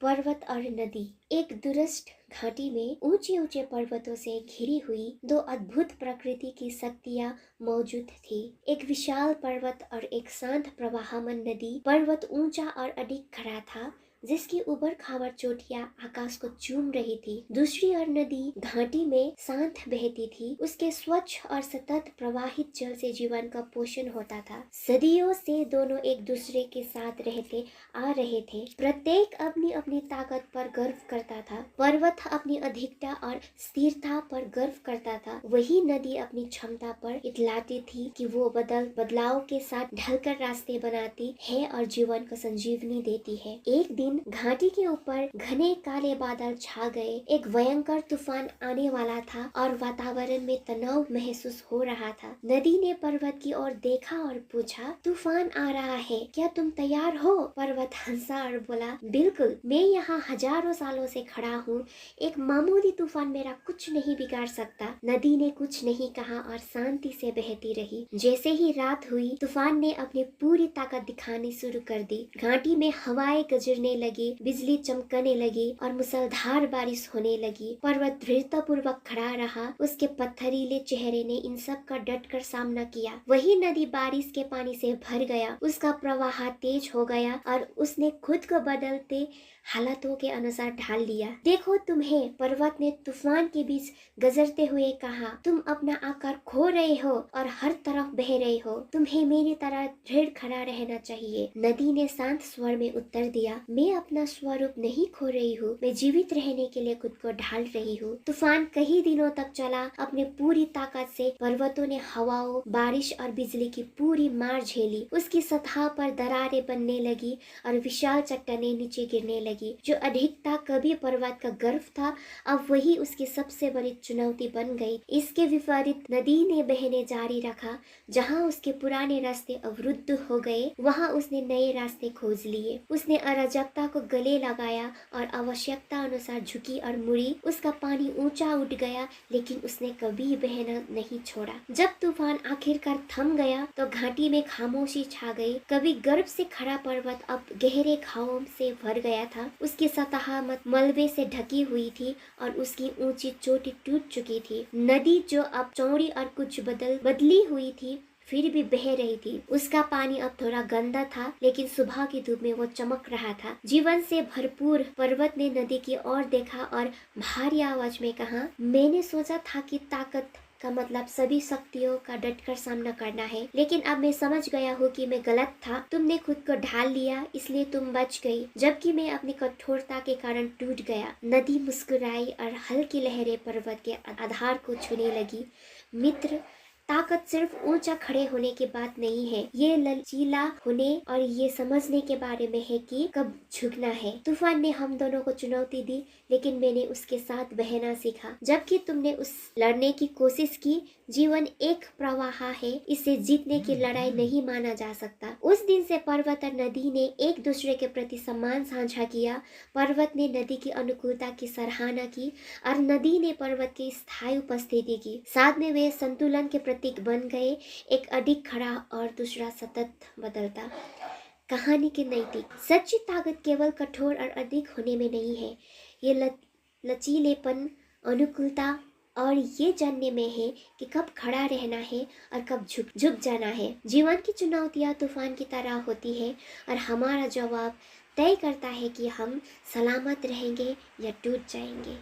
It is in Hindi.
पर्वत और नदी। एक दुरस्त घाटी में ऊंचे ऊंचे पर्वतों से घिरी हुई दो अद्भुत प्रकृति की शक्तियां मौजूद थी। एक विशाल पर्वत और एक शांत प्रवाहमान नदी। पर्वत ऊंचा और अडिग खड़ा था, जिसकी उबड़ खाबड़ चोटियां आकाश को चूम रही थी। दूसरी ओर नदी घाटी में शांत बहती थी। उसके स्वच्छ और सतत प्रवाहित जल से जीवन का पोषण होता था। सदियों से दोनों एक दूसरे के साथ रहते आ रहे थे। प्रत्येक अपनी अपनी ताकत पर गर्व करता था। पर्वत अपनी अधिकता और स्थिरता पर गर्व करता था, वही नदी अपनी क्षमता पर इतलाती थी कि वो बदलाव के साथ ढलकर रास्ते बनाती है और जीवन को संजीवनी देती है। एक दिन घाटी के ऊपर घने काले बादल छा गए। एक भयंकर तूफान आने वाला था और वातावरण में तनाव महसूस हो रहा था। नदी ने पर्वत की ओर देखा और पूछा, तूफान आ रहा है, क्या तुम तैयार हो? पर्वत हंसा और बोला, बिल्कुल, मैं यहाँ हजारों सालों से खड़ा हूँ। एक मामूली तूफान मेरा कुछ नहीं बिगाड़ सकता। नदी ने कुछ नहीं कहा और शांति से बहती रही। जैसे ही रात हुई, तूफान ने अपनी पूरी ताकत दिखानी शुरू कर दी। घाटी में हवाएं गरजने लगी, बिजली चमकने लगी और मूसलाधार बारिश होने लगी। पर्वत दृढ़ता पूर्वक खड़ा रहा। उसके पत्थरीले चेहरे ने इन सब का डटकर सामना किया। वही नदी बारिश के पानी से भर गया। उसका प्रवाह तेज हो गया और उसने खुद को बदलते हालातों के अनुसार ढाल लिया। देखो तुम्हें, पर्वत ने तूफान के बीच गजरते हुए कहा, तुम अपना आकार खो रहे हो और हर तरफ बह रहे हो। तुम्हें मेरी तरह दृढ़ खड़ा रहना चाहिए। नदी ने शांत स्वर में उत्तर दिया, मैं अपना स्वरूप नहीं खो रही हूँ, मैं जीवित रहने के लिए खुद को ढाल रही हूँ। तूफान कई दिनों तक चला। अपनी पूरी ताकत से पर्वतों ने हवाओं, बारिश और बिजली की पूरी मार झेली। उसकी सतह पर दरारें बनने लगी और विशाल चट्टानें नीचे गिरने लगी। जो अधिकता कभी पर्वत का गर्व था, अब वही उसकी सबसे बड़ी चुनौती बन गई। इसके विपरीत नदी ने बहने जारी रखा। जहाँ उसके पुराने रास्ते अवरुद्ध हो गए, वहाँ उसने नए रास्ते खोज लिए। उसने अराजकता को गले लगाया और आवश्यकता अनुसार झुकी और मुड़ी। उसका पानी ऊंचा उठ गया, लेकिन उसने कभी बहना नहीं छोड़ा। जब तूफान आखिरकार थम गया तो घाटी में खामोशी छा गई। कभी गर्व से खड़ा पर्वत अब गहरे घावों से भर गया था। उसकी सतह मलबे से ढकी हुई थी और उसकी ऊंची चोटी टूट चुकी थी। नदी जो अब चौड़ी और कुछ बदली हुई थी, फिर भी बह रही थी। उसका पानी अब थोड़ा गंदा था, लेकिन सुबह की धूप में वो चमक रहा था, जीवन से भरपूर। पर्वत ने नदी की ओर देखा और भारी आवाज में कहा, मैंने सोचा था कि ताकत का मतलब सभी शक्तियों का डटकर सामना करना है, लेकिन अब मैं समझ गया हूँ कि मैं गलत था। तुमने खुद को ढाल लिया, इसलिए तुम बच गई, जबकि मैं अपनी कठोरता के कारण टूट गया। नदी मुस्कुराई और हल्की लहरें पर्वत के आधार को छूने लगी। मित्र, ताकत सिर्फ ऊंचा खड़े होने की बात नहीं है, ये लचीला होने और ये समझने के बारे में है कि कब झुकना है। तूफान ने हम दोनों को चुनौती दी, लेकिन मैंने उसके साथ बहना सीखा, जबकि तुमने उस लड़ने की कोशिश की। जीवन एक प्रवाह है, इसे जीतने की लड़ाई नहीं माना जा सकता। उस दिन से पर्वत और नदी ने एक दूसरे के प्रति सम्मान साझा किया। पर्वत ने नदी की अनुकूलता की सराहना की और नदी ने पर्वत की स्थायी उपस्थिति की। साथ में वे संतुलन के प्रतीक बन गए, एक अडिग खड़ा और दूसरा सतत बदलता। कहानी की नैतिक सच्ची ताकत केवल कठोर और अडिग होने में नहीं है, ये लचीलेपन, अनुकूलता और ये जानने में है कि कब खड़ा रहना है और कब झुक जाना है। जीवन की चुनौतियां तूफान की तरह होती है और हमारा जवाब तय करता है कि हम सलामत रहेंगे या टूट जाएंगे।